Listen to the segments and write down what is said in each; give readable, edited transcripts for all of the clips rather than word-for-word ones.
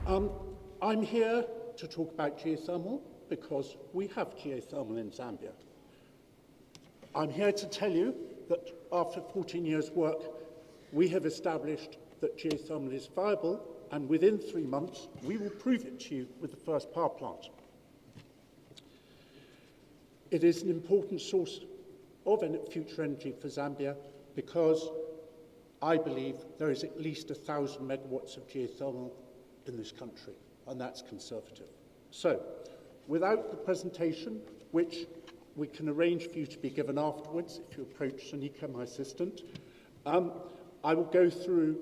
I'm here to talk about geothermal because we have geothermal in Zambia. I'm here to tell you that after 14 years' work, we have established that geothermal is viable, and within 3 months, we will prove it to you with the first power plant. It is an important source of future energy for Zambia because I believe there is at least 1,000 megawatts of geothermal in this country, and that's conservative. So, without the presentation, which we can arrange for you to be given afterwards if you approach Sonika, my assistant, I will go through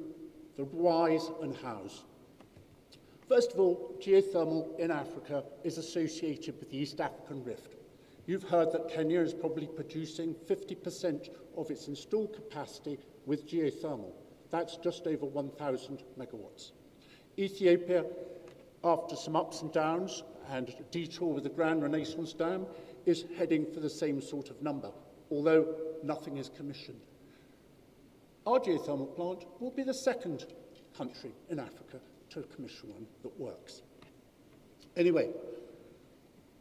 the whys and hows. First of all, geothermal in Africa is associated with the East African Rift. You've heard that Kenya is probably producing 50% of its installed capacity with geothermal. That's just over 1,000 megawatts. Ethiopia, after some ups and downs and a detour with the Grand Renaissance Dam, is heading for the same sort of number, although nothing is commissioned. Our geothermal plant will be the second country in Africa to commission one that works. Anyway,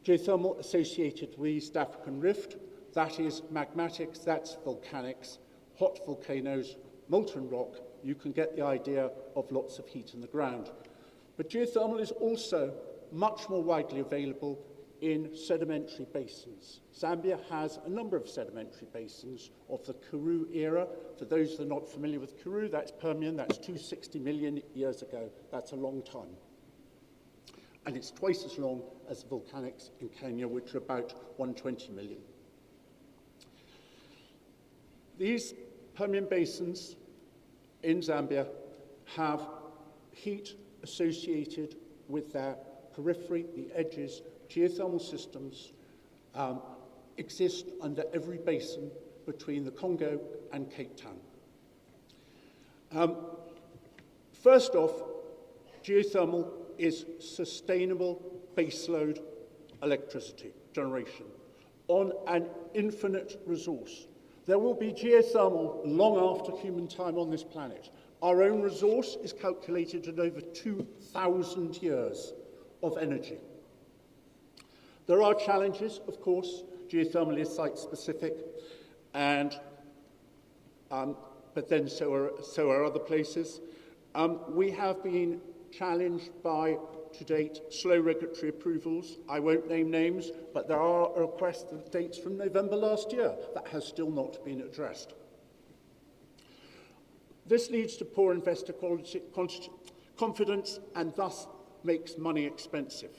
geothermal associated with the East African Rift, that is magmatics, that's volcanics, hot volcanoes, molten rock. You can get the idea of lots of heat in the ground. But geothermal is also much more widely available in sedimentary basins. Zambia has a number of sedimentary basins of the Karoo era. For those that are not familiar with Karoo, that's Permian, that's 260 million years ago. That's a long time. And it's twice as long as the volcanics in Kenya, which are about 120 million. These Permian basins in Zambia have heat associated with their periphery, the edges. Geothermal systems exist under every basin between the Congo and Cape Town. First off, geothermal is sustainable baseload electricity generation on an infinite resource. There will be geothermal long after human time on this planet. Our own resource is calculated at over 2,000 years of energy. There are challenges, of course. Geothermal is site-specific, and but then so are other places. We have been challenged by, to date, slow regulatory approvals. I won't name names, but there are requests of dates from November last year that has still not been addressed. This leads to poor investor confidence and thus makes money expensive.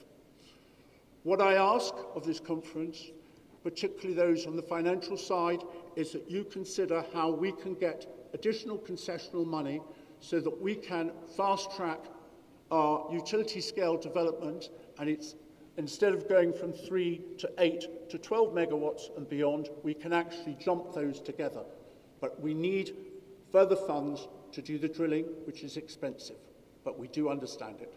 What I ask of this conference, particularly those on the financial side, is that you consider how we can get additional concessional money so that we can fast-track our utility scale development, and it's instead of going from 3 to 8 to 12 megawatts and beyond, we can actually jump those together. But we need further funds to do the drilling, which is expensive, but we do understand it.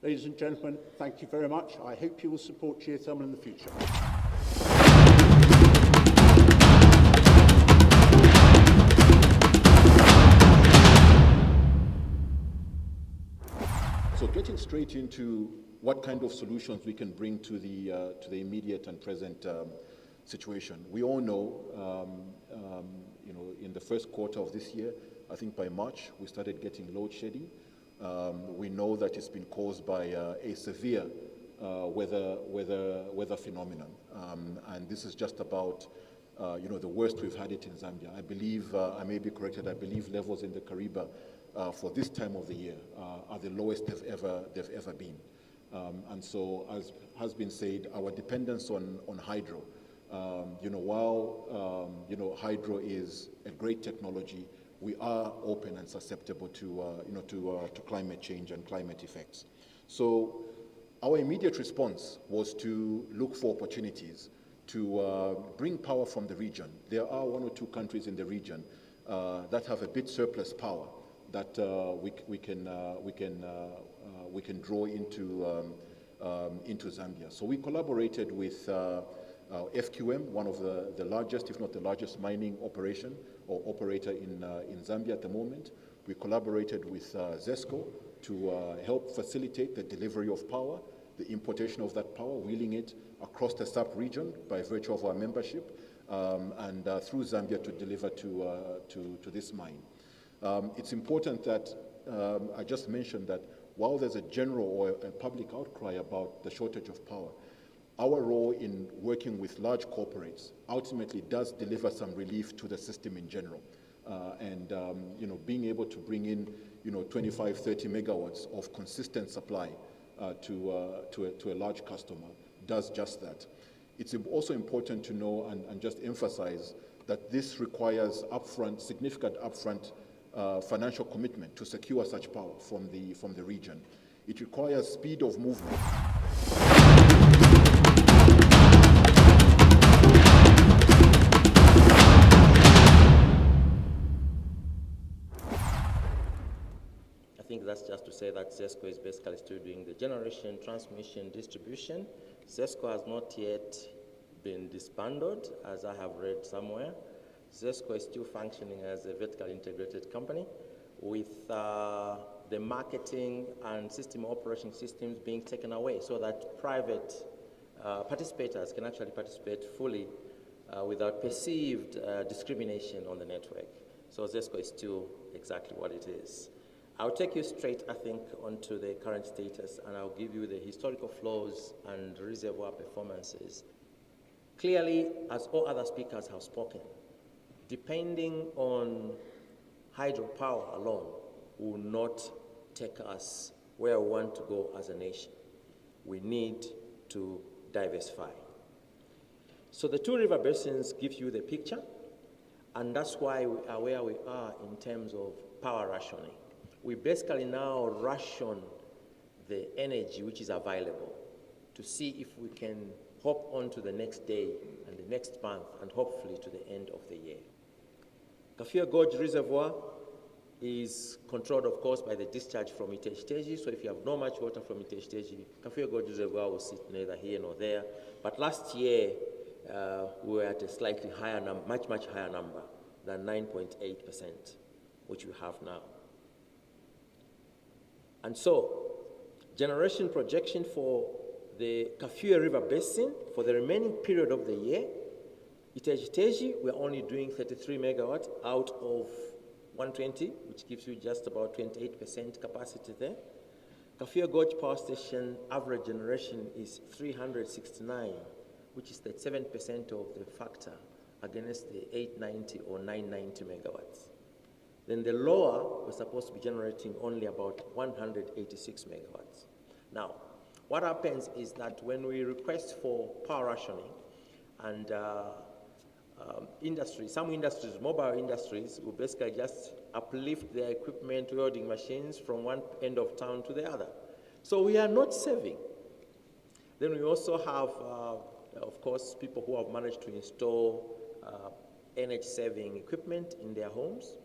Ladies and gentlemen, thank you very much. I hope you will support geothermal in the future. So getting straight into what kind of solutions we can bring to the immediate and present situation. We all know, in the first quarter of this year, I think by March, we started getting load shedding. We know that it's been caused by a severe weather phenomenon, and this is just about the worst we've had it in Zambia. I believe, I may be corrected, I believe levels in the Kariba for this time of the year are the lowest they've ever been. And so, as has been said, our dependence on hydro, while hydro is a great technology, we are open and susceptible to climate change and climate effects. So, our immediate response was to look for opportunities to bring power from the region. There are 1 or 2 countries in the region that have a bit surplus power that we can draw into Zambia. So we collaborated with FQM, one of the largest, if not the largest, mining operation or operator in Zambia at the moment, We collaborated with ZESCO to help facilitate the delivery of power, the importation of that power, wheeling it across the sub-region by virtue of our membership, and through Zambia to deliver to this mine. It's important that I just mentioned that while there's a general or a public outcry about the shortage of power, our role in working with large corporates ultimately does deliver some relief to the system in general. Being able to bring in 25, 30 megawatts of consistent supply to a large customer does just that. It's also important to know and just emphasize that this requires significant upfront financial commitment to secure such power from the region. It requires speed of movement. I think that's just to say that ZESCO is basically still doing the generation, transmission, distribution. ZESCO has not yet been disbanded, as I have read somewhere. ZESCO is still functioning as a vertically integrated company with the marketing and system operation systems being taken away so that private participators can actually participate fully without perceived discrimination on the network. So ZESCO is still exactly what it is. I'll take you straight, I think, onto the current status, and I'll give you the historical flows and reservoir performances. Clearly, as all other speakers have spoken, depending on hydropower alone will not take us where we want to go as a nation. We need to diversify. So the two river basins give you the picture, and that's why we are where we are in terms of power rationing. We basically now ration the energy which is available to see if we can hop on to the next day and the next month and hopefully to the end of the year. Kafue Gorge Reservoir is controlled, of course, by the discharge from Iteji. So if you have not much water from Iteji, Kafue Gorge Reservoir will sit neither here nor there. But last year, we were at a slightly higher number, much higher number than 9.8%, which we have now. And so, generation projection for the Kafue River Basin for the remaining period of the year, Iteji, we're only doing 33 megawatts out of 120, which gives you just about 28% capacity there. Kafue Gorge Power Station average generation is 369, which is 37% of the factor against the 890 or 990 megawatts. Then the lower, we're supposed to be generating only about 186 megawatts. Now, what happens is that when we request for power rationing and some industries, mobile industries, will basically just uplift their equipment, welding machines from one end of town to the other. So we are not saving. Then we also have, of course, people who have managed to install energy-saving equipment in their homes.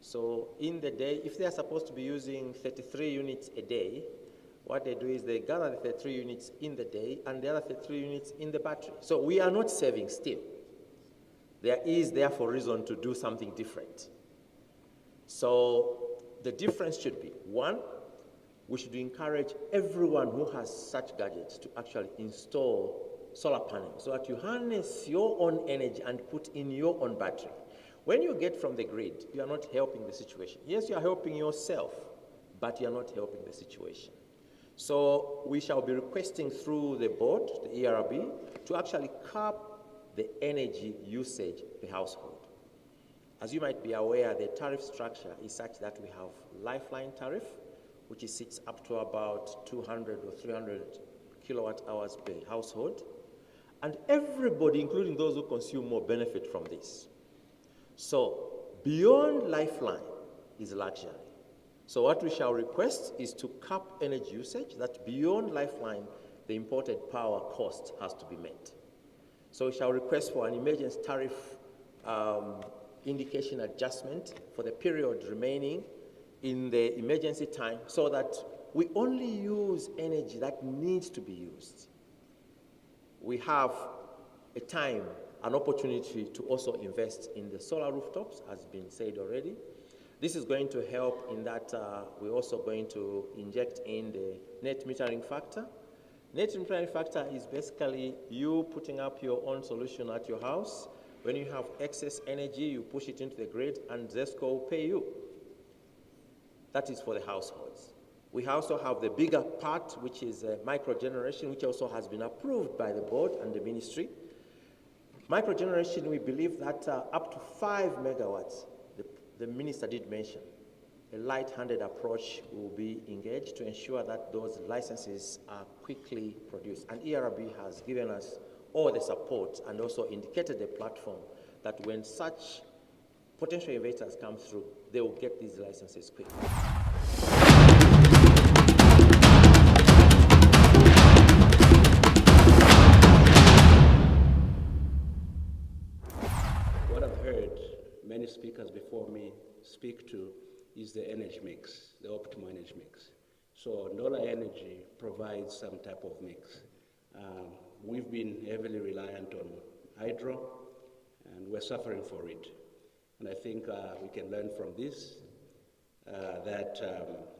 So in the day, if they are supposed to be using 33 units a day, what they do is they gather the 33 units in the day and the other 33 units in the battery. So we are not saving still. There is therefore reason to do something different. So the difference should be, one, we should encourage everyone who has such gadgets to actually install solar panels so that you harness your own energy and put in your own battery. When you get from the grid, you are not helping the situation. Yes, you are helping yourself, but you are not helping the situation. So we shall be requesting through the board, the ERB, to actually cap the energy usage per household. As you might be aware, the tariff structure is such that we have lifeline tariff, which sits up to about 200 or 300 kilowatt hours per household. And everybody, including those who consume more, benefit from this. So beyond lifeline is luxury. So what we shall request is to cap energy usage, that beyond lifeline, the imported power cost has to be met. So we shall request for an emergency tariff indication adjustment for the period remaining in the emergency time so that we only use energy that needs to be used. We have a time, an opportunity to also invest in the solar rooftops, as has been said already. This is going to help in that we're also going to inject in the net metering factor. Net metering factor is basically you putting up your own solution at your house. When you have excess energy, you push it into the grid and ZESCO will pay you. That is for the households. We also have the bigger part, which is microgeneration, which also has been approved by the board and the ministry. Microgeneration, we believe that up to 5 megawatts, the minister did mention, a light-handed approach will be engaged to ensure that those licenses are quickly produced. And ERB has given us all the support and also indicated the platform that when such potential investors come through, they will get these licenses quickly. What I've heard many speakers before me speak to is the energy mix, the optimal energy mix. So Ndola Energy provides some type of mix. We've been heavily reliant on hydro, and we're suffering for it. And I think we can learn from this, that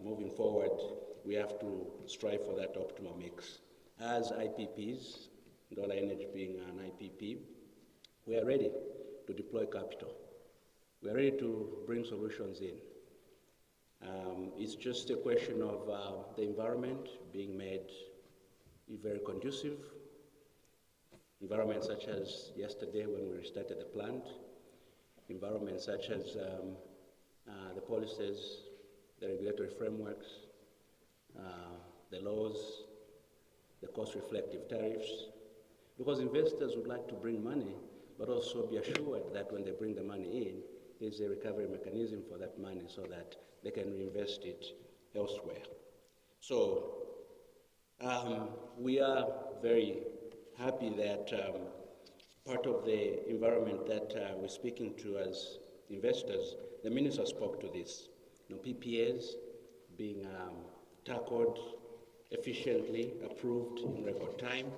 moving forward, we have to strive for that optimal mix. As IPPs, Ndola Energy being an IPP, we are ready to deploy capital. We are ready to bring solutions in. It's just a question of the environment being made very conducive. Environments such as yesterday when we restarted the plant, environments such as the policies, the regulatory frameworks, the laws, the cost-reflective tariffs, because investors would like to bring money, but also be assured that when they bring the money in, there's a recovery mechanism for that money so that they can reinvest it elsewhere. So we are very happy that part of the environment that we're speaking to as investors, the minister spoke to this. PPAs being tackled efficiently, approved in record time.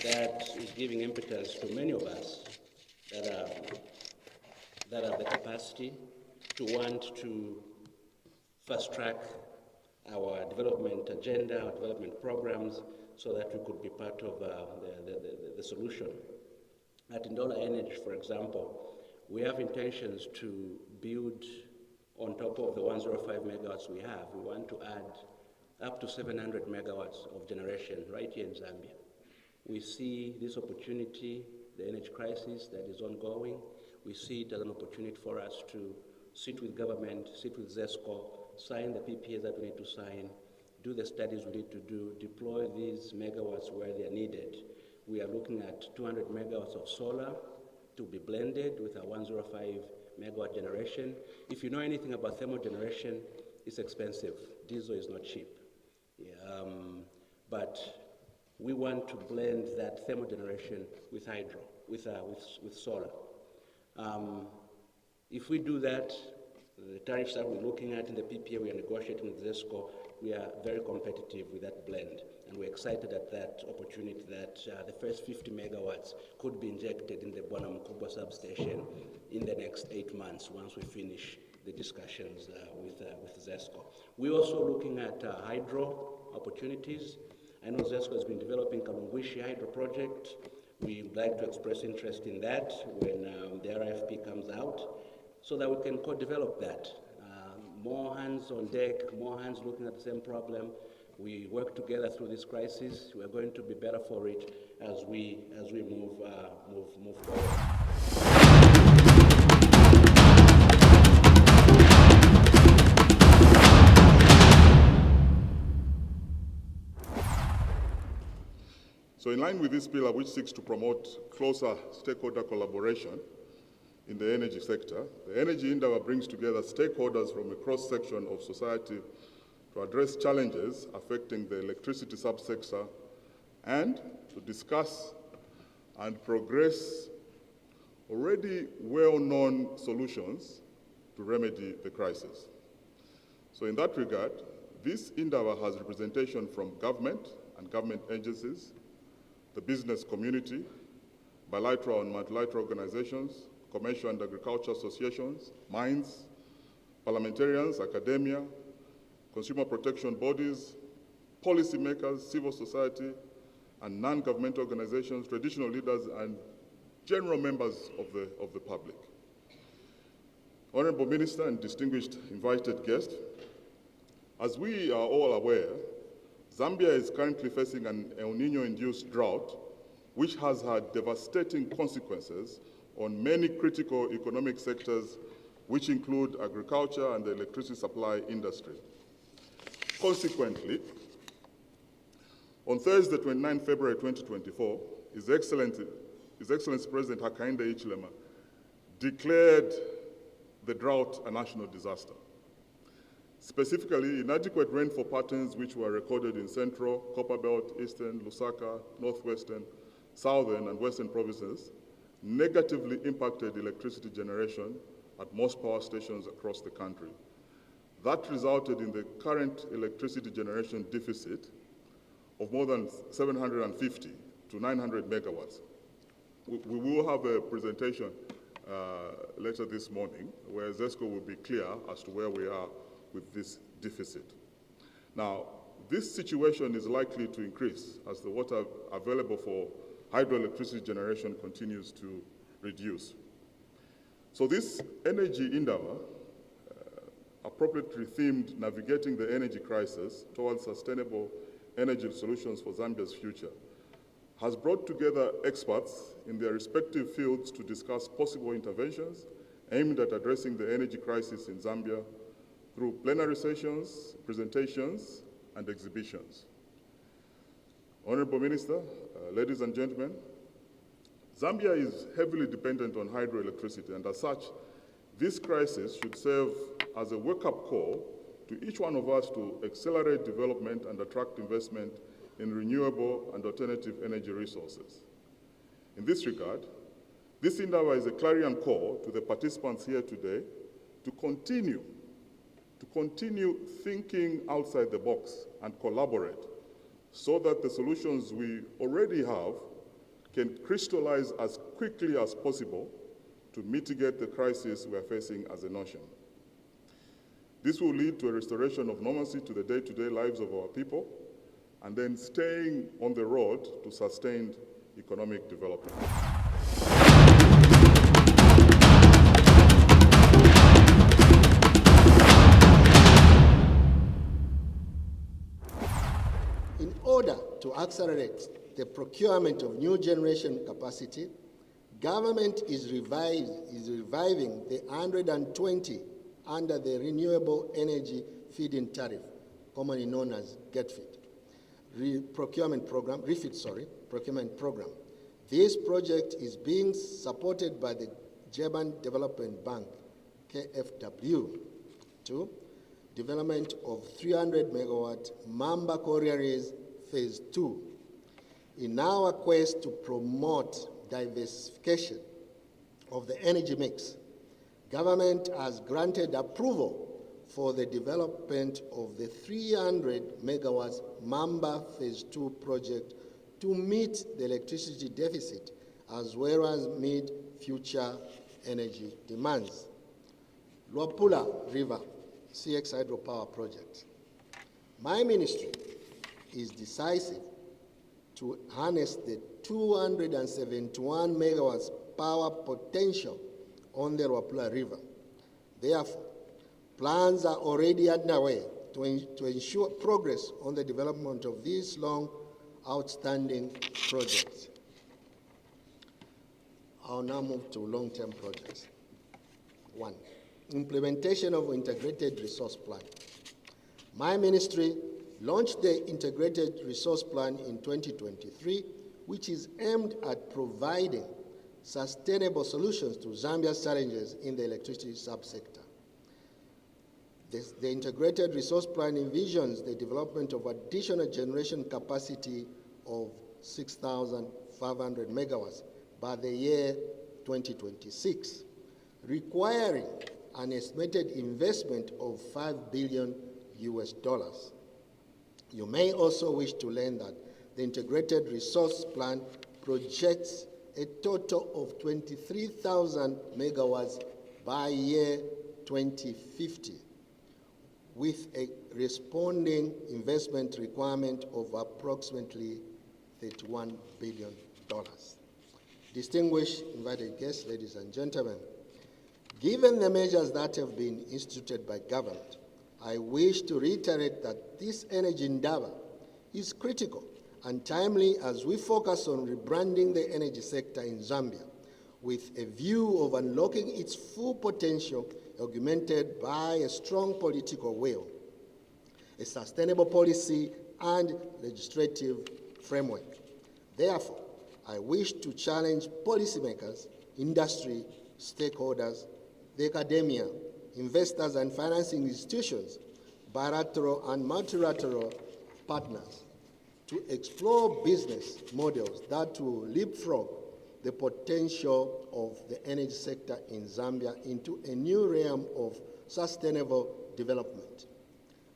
That is giving impetus to many of us that have the capacity to want to fast track our development agenda, our development programs, so that we could be part of the solution. At Ndola Energy, for example, we have intentions to build on top of the 105 megawatts we have. We want to add up to 700 megawatts of generation right here in Zambia. We see this opportunity, the energy crisis that is ongoing. We see it as an opportunity for us to sit with government, sit with ZESCO, sign the PPAs that we need to sign, do the studies we need to do, deploy these megawatts where they are needed. We are looking at 200 megawatts of solar to be blended with a 105 megawatt generation. If you know anything about thermal generation, it's expensive. Diesel is not cheap. But we want to blend that thermal generation with hydro, with solar. If we do that, the tariffs that we're looking at in the PPA we are negotiating with ZESCO, we are very competitive with that blend. And we're excited at that opportunity that the first 50 megawatts could be injected in the Bwanamukubwa substation in the next 8 months once we finish the discussions with ZESCO. We're also looking at hydro opportunities. I know ZESCO has been developing Mulungushi hydro project. We would like to express interest in that when the RFP comes out, so that we can co-develop that. More hands on deck, more hands looking at the same problem. We work together through this crisis. We are going to be better for it as we move forward. So in line with this pillar, which seeks to promote closer stakeholder collaboration in the energy sector, the Energy Indaba brings together stakeholders from a cross-section of society to address challenges affecting the electricity subsector and to discuss and progress already well-known solutions to remedy the crisis. So in that regard, this Indaba has representation from government and government agencies, the business community, bilateral and multilateral organizations, commercial and agricultural associations, mines, parliamentarians, academia, consumer protection bodies, policymakers, civil society, and non-governmental organizations, traditional leaders, and general members of the public. Honorable Minister and distinguished invited guests, as we are all aware, Zambia is currently facing an El Nino-induced drought, which has had devastating consequences on many critical economic sectors, which include agriculture and the electricity supply industry. Consequently, on Thursday, 29 February 2024, His Excellency President Hakainde Hichilema declared the drought a national disaster. Specifically, inadequate rainfall patterns which were recorded in Central, Copperbelt, Eastern, Lusaka, Northwestern, Southern, and Western provinces negatively impacted electricity generation at most power stations across the country. That resulted in the current electricity generation deficit of more than 750 to 900 megawatts. We will have a presentation later this morning where ZESCO will be clear as to where we are with this deficit. Now, this situation is likely to increase as the water available for hydroelectricity generation continues to reduce. So this Energy Indaba, appropriately themed Navigating the Energy Crisis Towards Sustainable Energy Solutions for Zambia's Future, has brought together experts in their respective fields to discuss possible interventions aimed at addressing the energy crisis in Zambia through plenary sessions, presentations, and exhibitions. Honorable Minister, ladies and gentlemen, Zambia is heavily dependent on hydroelectricity, and as such, this crisis should serve as a wake-up call to each one of us to accelerate development and attract investment in renewable and alternative energy resources. In this regard, this Indaba is a clarion call to the participants here today to continue thinking outside the box and collaborate so that the solutions we already have can crystallize as quickly as possible to mitigate the crisis we are facing as a nation. This will lead to a restoration of normalcy to the day-to-day lives of our people, and then staying on the road to sustained economic development. In order to accelerate the procurement of new generation capacity, government is reviving the 120 under the Renewable Energy Feed-in Tariff, commonly known as GETFEED, procurement program. This project is being supported by the German Development Bank, KfW, to development of 300 megawatt Mamba Collieries Phase 2. In our quest to promote diversification of the energy mix, government has granted approval for the development of the 300 megawatts Mamba Phase 2 project to meet the electricity deficit as well as meet future energy demands. Luapula River CX hydropower project. My ministry is decisive to harness the 271 megawatts power potential on the Luapula River. Therefore, plans are already underway to ensure progress on the development of these long outstanding projects. I'll now move to long-term projects. 1. Implementation of Integrated Resource Plan. My ministry launched the Integrated Resource Plan in 2023, which is aimed at providing sustainable solutions to Zambia's challenges in the electricity subsector. The Integrated Resource Plan envisions the development of additional generation capacity of 6,500 megawatts by the year 2026, requiring an estimated investment of $5 billion. You may also wish to learn that the Integrated Resource Plan projects a total of 23,000 megawatts by year 2050 with a responding investment requirement of approximately $31 billion. Distinguished invited guests, ladies and gentlemen, given the measures that have been instituted by government, I wish to reiterate that this Energy Indaba is critical and timely as we focus on rebranding the energy sector in Zambia with a view of unlocking its full potential, augmented by a strong political will, a sustainable policy and legislative framework. Therefore, I wish to challenge policymakers, industry, stakeholders, the academia, investors and financing institutions, bilateral and multilateral partners to explore business models that will leapfrog the potential of the energy sector in Zambia into a new realm of sustainable development.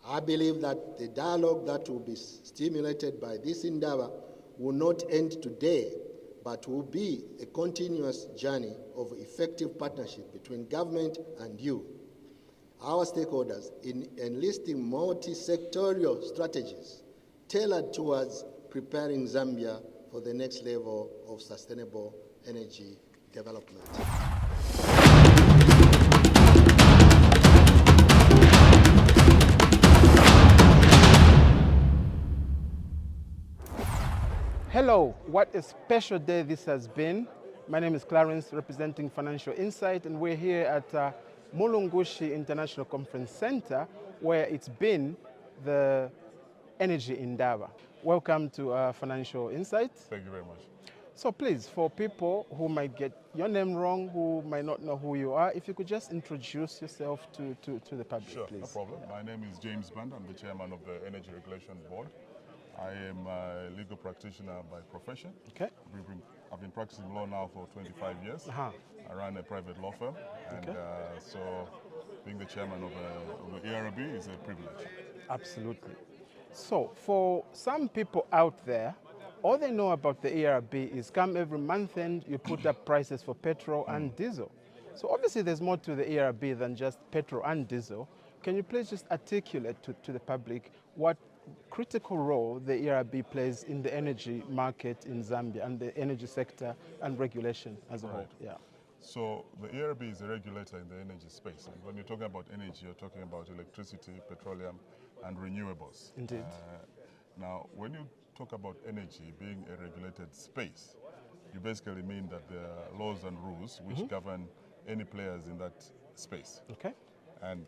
I believe that the dialogue that will be stimulated by this endeavor will not end today, but will be a continuous journey of effective partnership between government and you, our stakeholders, in enlisting multi-sectorial strategies tailored towards preparing Zambia for the next level of sustainable energy development. Hello, what a special day this has been. My name is Clarence, representing Financial Insight, and we're here at Mulungushi International Conference Center, where it's been the Energy Indaba. Welcome to Financial Insight. Thank you very much. So please, for people who might get your name wrong, who might not know who you are, if you could just introduce yourself to the public, Sure, please. no problem. My name is James Band. I'm the chairman of the Energy Regulation Board. I am a legal practitioner by profession. Okay. I've been practicing law now for 25 years. Uh-huh. I run a private law firm, and Okay. so being the chairman of the ERB is a privilege. Absolutely. So for some people out there, all they know about the ERB is come every month and you put up prices for petrol and diesel. So obviously there's more to the ERB than just petrol and diesel. Can you please just articulate to the public what critical role the ERB plays in the energy market in Zambia and the energy sector and regulation as a whole? Right. Yeah. So the ERB is a regulator in the energy space. And when you're talking about energy, you're talking about electricity, petroleum, and renewables. Indeed. Now, when you talk about energy being a regulated space, you basically mean that there are laws and rules which govern any players in that space. Okay. And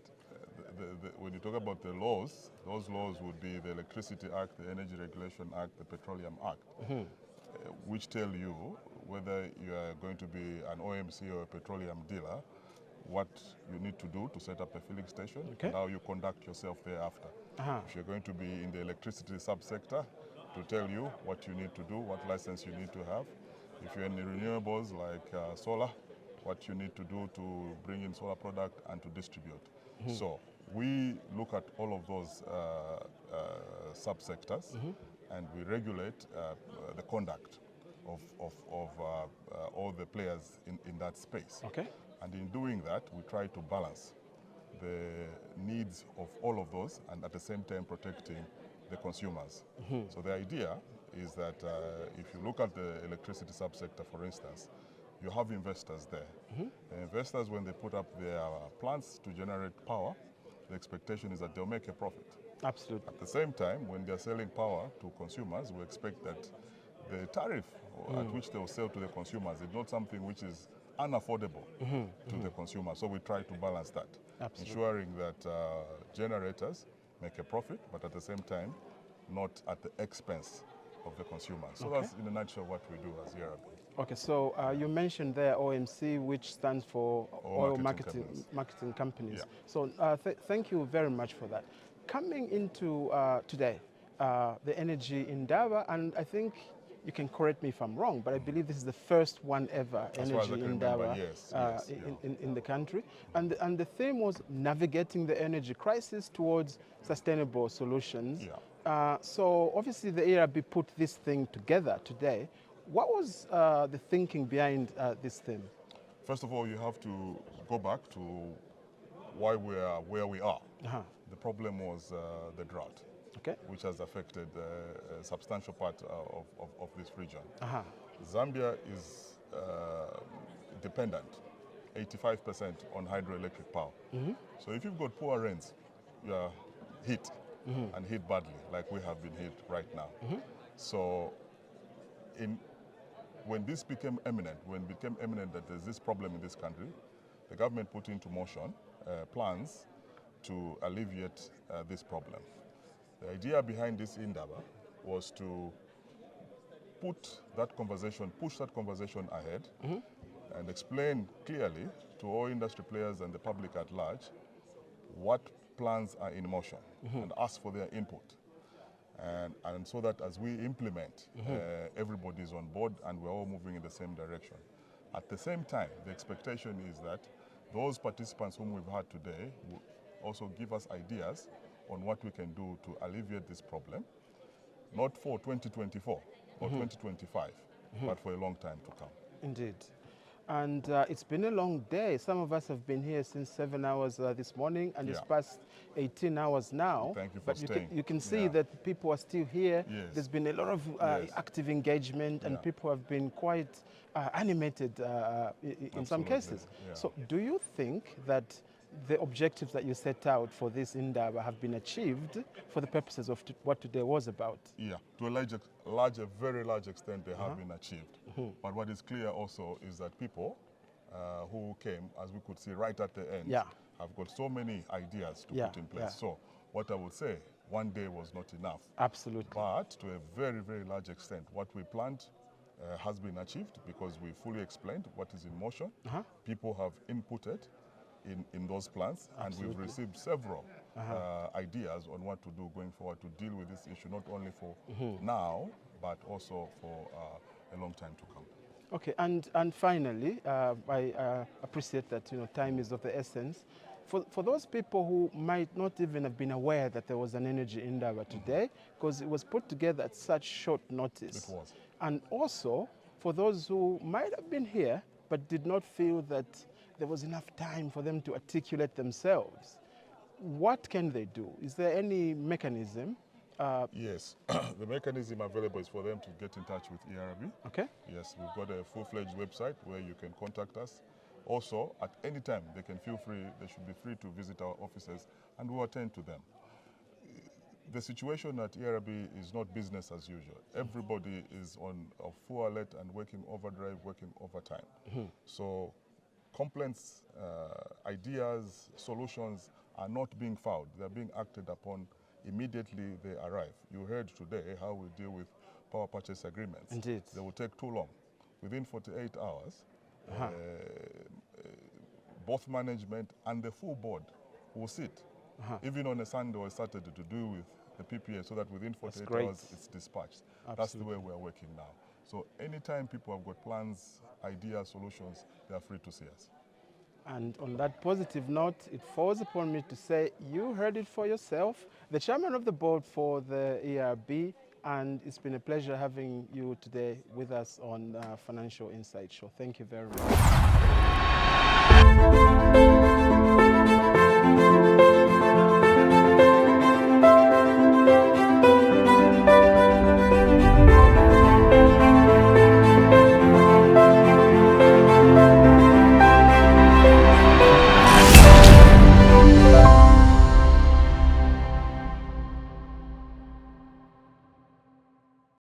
when you talk about the laws, those laws would be the Electricity Act, the Energy Regulation Act, the Petroleum Act, which tell you whether you are going to be an OMC or a petroleum dealer, what you need to do to set up a filling station, and how you conduct yourself thereafter. If you're going to be in the electricity subsector, to tell you what you need to do, what license you need to have. If you're in the renewables like solar, what you need to do to bring in solar product and to distribute. So we look at all of those subsectors and we regulate the conduct of all the players in that space. Okay. And in doing that, we try to balance the needs of all of those and at the same time protecting the consumers. So the idea is that if you look at the electricity subsector, for instance, you have investors there. The investors, when they put up their plants to generate power, the expectation is that they'll make a profit. Absolutely. At the same time, when they're selling power to consumers, we expect that the tariff at which they'll sell to the consumers is not something which is unaffordable to the consumer. So we try to balance that, ensuring that generators make a profit, but at the same time, not at the expense of the consumer. So that's in a nutshell what we do as ERB. Okay, so you mentioned there OMC, which stands for Oil Marketing Marketing Companies. Yeah. So thank you very much for that. Coming into today, the Energy Indaba, and I think you can correct me if I'm wrong, but I believe this is the first one ever As far as I Energy can Indaba remember, yes, in the country. And the theme was navigating the energy crisis towards sustainable solutions. Yeah. So obviously the ERB put this thing together today. What was the thinking behind this theme? First of all, you have to go back to why we are where we are. The problem was the drought, which has affected a substantial part of this region. Zambia is dependent 85% on hydroelectric power. So if you've got poor rains, you are hit and hit badly, like we have been hit right now. So when this became eminent, that there's this problem in this country, the government put into motion plans to alleviate this problem. The idea behind this Indaba was to push that conversation ahead and explain clearly to all industry players and the public at large what plans are in motion and ask for their input. And so that as we implement, everybody's on board and we're all moving in the same direction. At the same time, the expectation is that those participants whom we've had today will also give us ideas on what we can do to alleviate this problem, not for 2024 or 2025, but for a long time to come. Indeed. And it's been a long day. Some of us have been here since 7 hours this morning, and it's past 18 hours now. Thank you for staying. You can see that people are still here. Yes. There's been a lot of active engagement, and people have been quite animated in some cases. So do you think that the objectives that you set out for this Indaba have been achieved for the purposes of what today was about? Yeah, to a very large extent, they have been achieved. But what is clear also is that people who came, as we could see right at the end, have got so many ideas to put in place. So what I would say, one day was not enough. Absolutely. But to a very, very large extent, what we planned has been achieved because we fully explained what is in motion. People have inputted in those plans, and we've received several ideas on what to do going forward to deal with this issue, not only for now, but also for a long time to come. Okay, and finally, I appreciate that time is of the essence. For those people who might not even have been aware that there was an Energy Indaba today, because it was put together at such short notice. It was. And also, for those who might have been here, but did not feel that there was enough time for them to articulate themselves, what can they do? Is there any mechanism? Yes, the mechanism available is for them to get in touch with ERB. Okay. Yes, we've got a full-fledged website where you can contact us. Also, at any time, they should be free to visit our offices and we'll attend to them. The situation at ERB is not business as usual. Everybody is on a full alert and working overdrive, working overtime. So complaints, ideas, solutions are not being found. They're being acted upon immediately they arrive. You heard today how we deal with power purchase agreements. Indeed. They will take too long. Within 48 hours, both management and the full board will sit, even on a Sunday or a Saturday, to deal with the PPA so that within 48 hours it's dispatched. Absolutely. That's the way we're working now. So anytime people have got plans, ideas, solutions, they are free to see us. And on that positive note, it falls upon me to say you heard it for yourself, the chairman of the board for the ERB, and it's been a pleasure having you today with us on Financial Insight Show. Thank you very much.